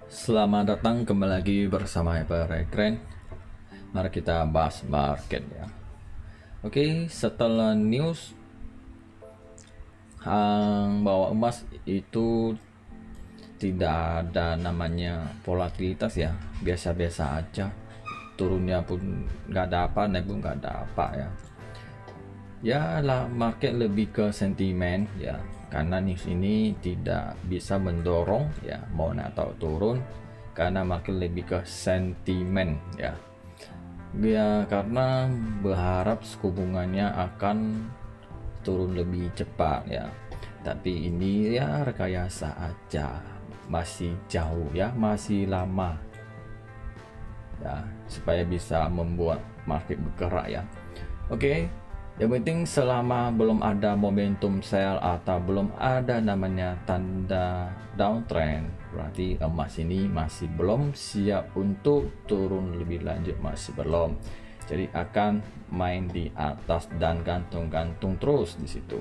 Selamat datang kembali lagi bersama Hyper Keren. Mari kita bahas market ya. Oke, setelah news hang bawah emas itu tidak ada namanya volatilitas ya, biasa-biasa aja. Turunnya pun nggak ada apa, naik pun nggak ada apa ya. Ya lah, market lebih ke sentimen ya, karena news ini tidak bisa mendorong ya mau naik atau turun, karena market lebih ke sentimen ya. Ya karena berharap suku bunganya akan turun lebih cepat ya, tapi ini ya rekayasa aja, masih jauh ya, masih lama ya, supaya bisa membuat market bergerak ya. Oke, yang penting selama belum ada momentum sell atau belum ada namanya tanda downtrend, berarti emas ini masih belum siap untuk turun lebih lanjut, masih belum. Jadi akan main di atas dan gantung-gantung terus di situ.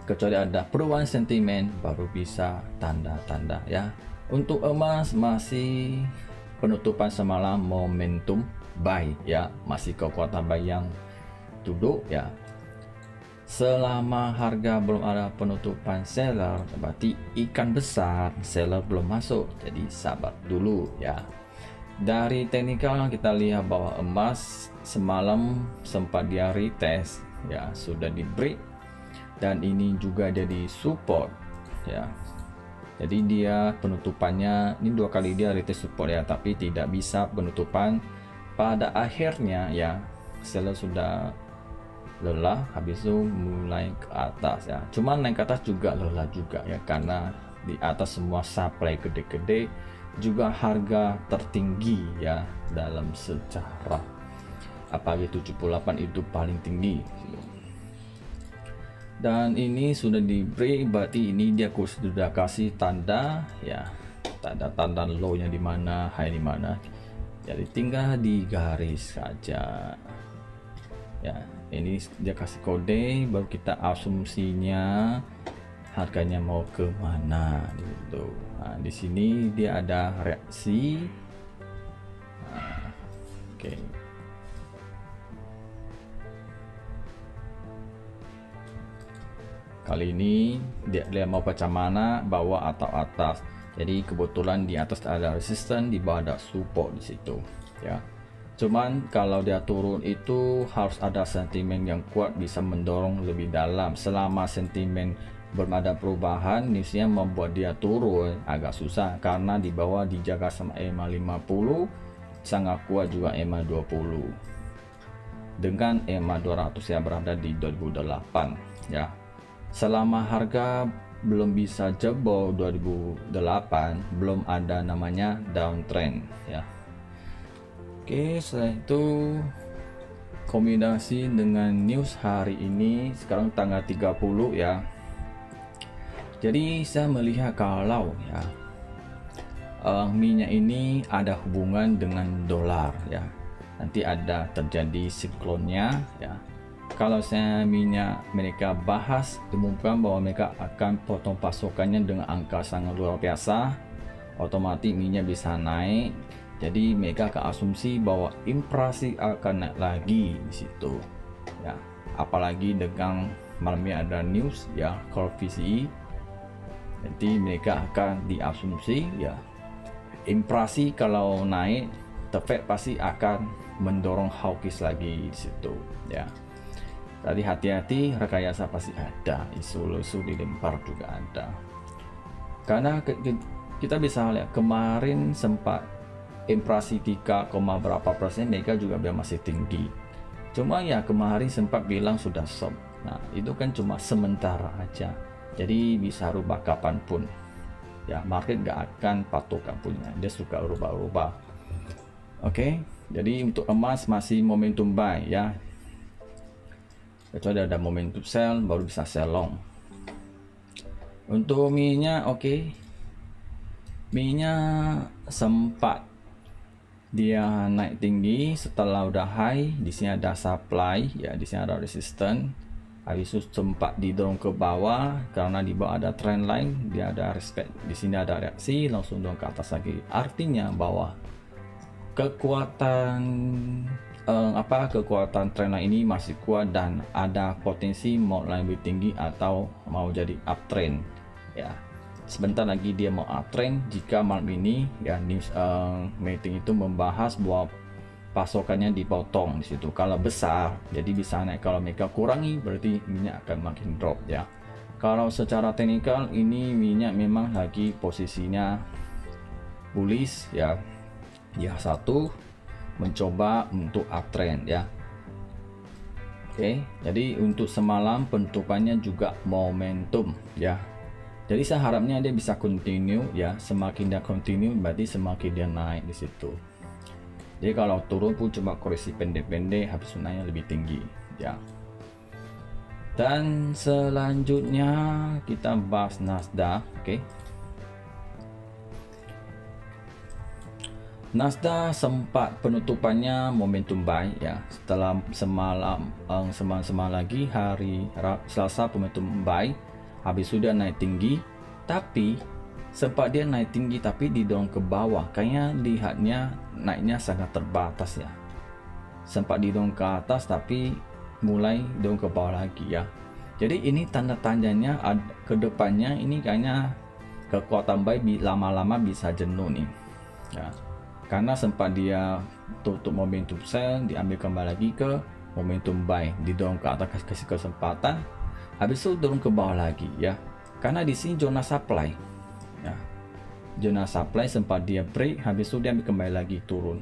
Kecuali ada perubahan sentimen baru bisa tanda-tanda ya. Untuk emas masih penutupan semalam momentum buy ya, masih kekuatan buy yang duduk ya. Selama harga belum ada penutupan seller, berarti ikan besar seller belum masuk, jadi sabar dulu ya. Dari teknikal kita lihat bahwa emas semalam sempat dia retest ya, sudah di break dan ini juga jadi support ya. Jadi dia penutupannya ini 2 kali dia retest support ya, tapi tidak bisa penutupan. Pada akhirnya ya seller sudah lelah, habis itu mulai ke atas ya. Cuman naik ke atas juga lelah juga ya, karena di atas semua supply gede-gede, juga harga tertinggi ya dalam sejarah, apalagi 78 itu paling tinggi. Dan ini sudah di break, berarti ini dia kurs sudah kasih tanda ya, tanda low nya di mana, high di mana. Jadi tinggal digaris saja ya. Ini dia kasih kode, baru kita asumsinya harganya mau ke mana gitu. Nah, di sini dia ada reaksi. Nah, oke. Kali ini dia mau pecah mana, bawah atau atas. Jadi kebetulan di atas ada resisten, di bawah ada support di situ ya. Cuman kalau dia turun itu harus ada sentimen yang kuat bisa mendorong lebih dalam. Selama sentimen belum ada perubahan, newsnya membuat dia turun agak susah, karena di bawah dijaga sama EMA 50, sangat kuat juga EMA 20 dengan EMA 200 yang berada di 2008 ya. Selama harga belum bisa jebol 2008, belum ada namanya downtrend ya. Oke, setelah itu kombinasi dengan news hari ini, sekarang tanggal 30 ya. Jadi saya melihat kalau ya minyak ini ada hubungan dengan dolar ya, nanti ada terjadi siklonnya ya. Kalau saya minyak mereka bahas, dimungkinkan bahwa mereka akan potong pasokannya dengan angka sangat luar biasa, otomatis minyak bisa naik. Jadi mereka akan asumsi bahwa inflasi akan naik lagi di situ ya, apalagi dengan malamnya ada news ya core PCE. Nanti mereka akan diasumsi ya inflasi kalau naik, The Fed pasti akan mendorong hawkish lagi di situ ya. Tadi hati-hati, rekayasa pasti ada, isu-isu dilempar juga ada, karena kita bisa lihat kemarin sempat inflasi 3, berapa persen, mereka juga bilang masih tinggi. Cuma ya kemarin sempat bilang sudah stop. Nah itu kan cuma sementara aja, jadi bisa rubah kapanpun ya. Market gak akan patokan punya, dia suka rubah-rubah. Oke, jadi untuk emas masih momentum buy ya, kecuali ada momentum sell baru bisa sell long. Untuk minyak oke, minyak sempat dia naik tinggi setelah udah high, di sini ada supply ya, di sini ada resistance habis itu sempat didorong ke bawah karena di bawah ada trend line, dia ada respect, di sini ada reaksi, langsung dorong ke atas lagi. Artinya bahwa kekuatan kekuatan trend line ini masih kuat dan ada potensi mau lebih tinggi atau mau jadi uptrend ya. Sebentar lagi dia mau uptrend jika malam ini ya news meeting itu membahas bahwa pasokannya dipotong di situ. Kalau besar jadi bisa naik, kalau mereka kurangi berarti minyak akan makin drop ya. Kalau secara teknikal ini minyak memang lagi posisinya bullish ya. Ya, satu mencoba untuk uptrend ya. Oke, jadi untuk semalam penutupannya juga momentum ya. Jadi saya harapnya dia bisa continue ya. Semakin dia continue berarti semakin dia naik di situ. Jadi kalau turun pun cuma koreksi pendek-pendek, habis naiknya lebih tinggi ya. Dan selanjutnya kita bahas Nasdaq. Oke. Nasdaq sempat penutupannya momentum buy ya. Setelah semalam lagi hari Selasa momentum buy, habis sudah naik tinggi, tapi sempat dia naik tinggi tapi didorong ke bawah. Kayaknya lihatnya naiknya sangat terbatas ya. Sempat didorong ke atas tapi mulai dorong ke bawah lagi ya. Jadi ini tanda tanyanya ke depannya ini kayaknya kekuatan buy lama-lama bisa jenuh nih ya. Karena sempat dia tutup momentum sell, diambil kembali lagi ke momentum buy, didorong ke atas kasih kesempatan, habis itu dorong ke bawah lagi ya. Karena di sini zona supply ya, zona supply sempat dia break, habis itu dia ambil kembali lagi turun,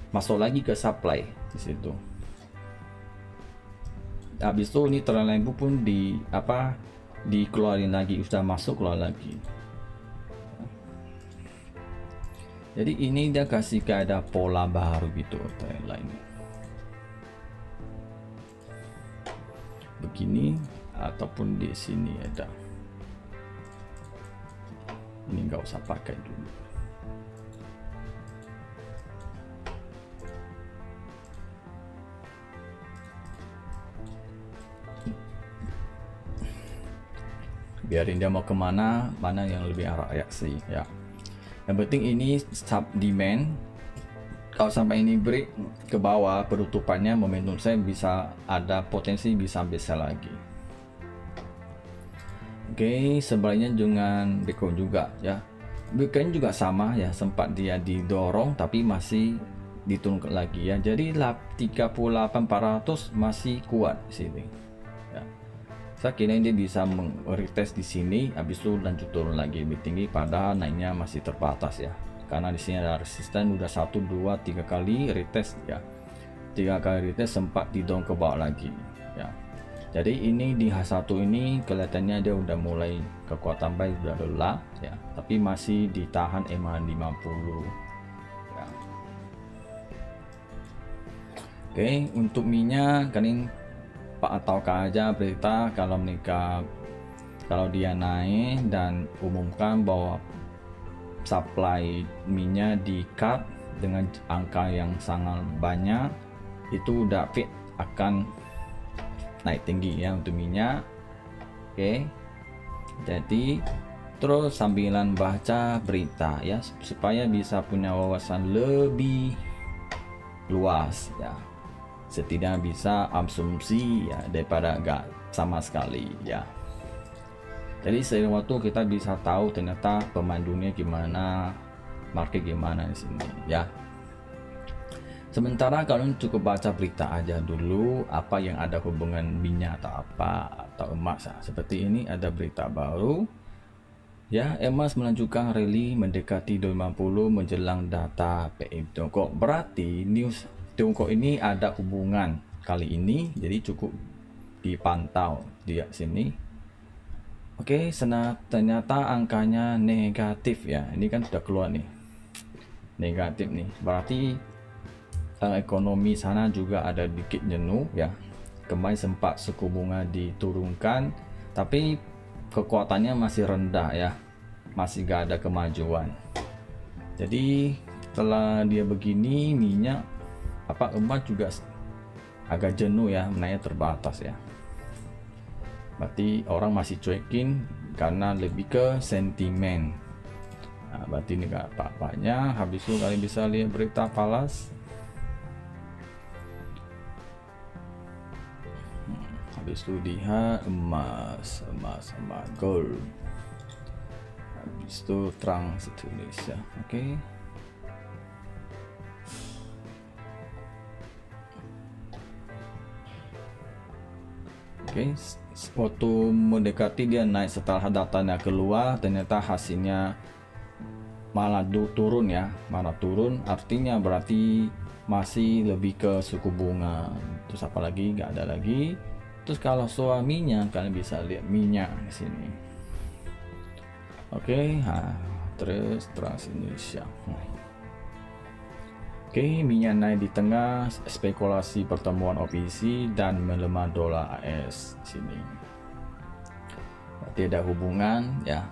masuk lagi ke supply di situ. Habis itu ini trend pun dikeluarin lagi, sudah masuk keluar lagi. Jadi ini dia kasih kayak ada pola baru gitu trendline begini, ataupun di sini ada. Ini nggak usah pakai dulu. Biarin dia mau kemana, mana yang lebih arah reaksi ya. Yang penting ini sub demand. Kalau sampai ini break ke bawah penutupannya, momentum saya bisa ada potensi bisa besar lagi. Oke, sebaliknya dengan Bitcoin juga ya. Bitcoin juga sama ya, sempat dia didorong tapi masih diturunkan lagi ya. Jadi 38.400 masih kuat di sini. Ya. Saya kira dia bisa retest di sini, habis itu lanjut turun lagi lebih tinggi, padahal naiknya masih terbatas ya. Karena di sini ada resisten udah 1, 2, 3 kali retest ya. 3 kali retest sempat didorong ke bawah lagi ya. Jadi ini di H1 ini kelihatannya dia udah mulai kekuatan buy udah lelah ya, tapi masih ditahan EMA 50 ya. Oke, untuk minyak kalian tahukah aja berita kalau dia naik dan umumkan bahwa supply minyak di cut dengan angka yang sangat banyak, itu udah fit akan naik tinggi ya untuk minyak. Oke, jadi terus sambilan baca berita ya supaya bisa punya wawasan lebih luas ya, setidaknya bisa asumsi ya daripada enggak sama sekali ya. Jadi seiring waktu kita bisa tahu ternyata pemandunya gimana, market gimana di sini ya. Sementara kalian cukup baca berita aja dulu apa yang ada hubungan minyak atau apa atau emas ya. Seperti ini ada berita baru ya, emas melanjutkan rally mendekati 250 menjelang data PMI Tiongkok. Berarti news Tiongkok ini ada hubungan kali ini, jadi cukup dipantau di sini. Oke, ternyata angkanya negatif ya. Ini kan sudah keluar nih, negatif nih. Berarti ekonomi sana juga ada dikit jenuh ya. Kemarin sempat suku bunga diturunkan, tapi kekuatannya masih rendah ya, masih gak ada kemajuan. Jadi setelah dia begini, minyak emas juga agak jenuh ya, naiknya terbatas ya. berarti orang masih cuekin karena lebih ke sentimen. Nah, berarti ini gak apa-apanya. Habis itu kalian bisa lihat berita falas. Habis itu lihat emas gold. Habis itu trans Indonesia. Oke. Oke, waktu mendekati dia naik setelah datanya keluar, ternyata hasilnya malah turun ya, malah turun, artinya berarti masih lebih ke suku bunga. Terus apalagi nggak ada lagi. Terus kalau suaminya kalian bisa lihat minyak di sini. Oke, terus Trans Indonesia. Oke, minyak naik di tengah spekulasi pertemuan OPEC dan melemah dolar AS di sini. Berarti ada hubungan ya.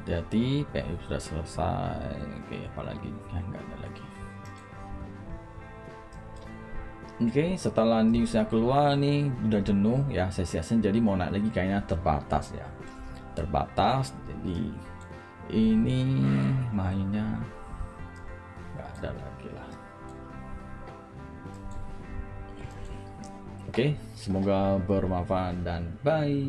Jadi PU sudah selesai. Oke, apalagi nggak ada lagi. Oke, setelah newsnya keluar nih udah jenuh ya sesi jadi mau naik lagi kayaknya terbatas ya. Terbatas, jadi ini mainnya nggak ada lagi lah. Oke, semoga bermanfaat dan bye.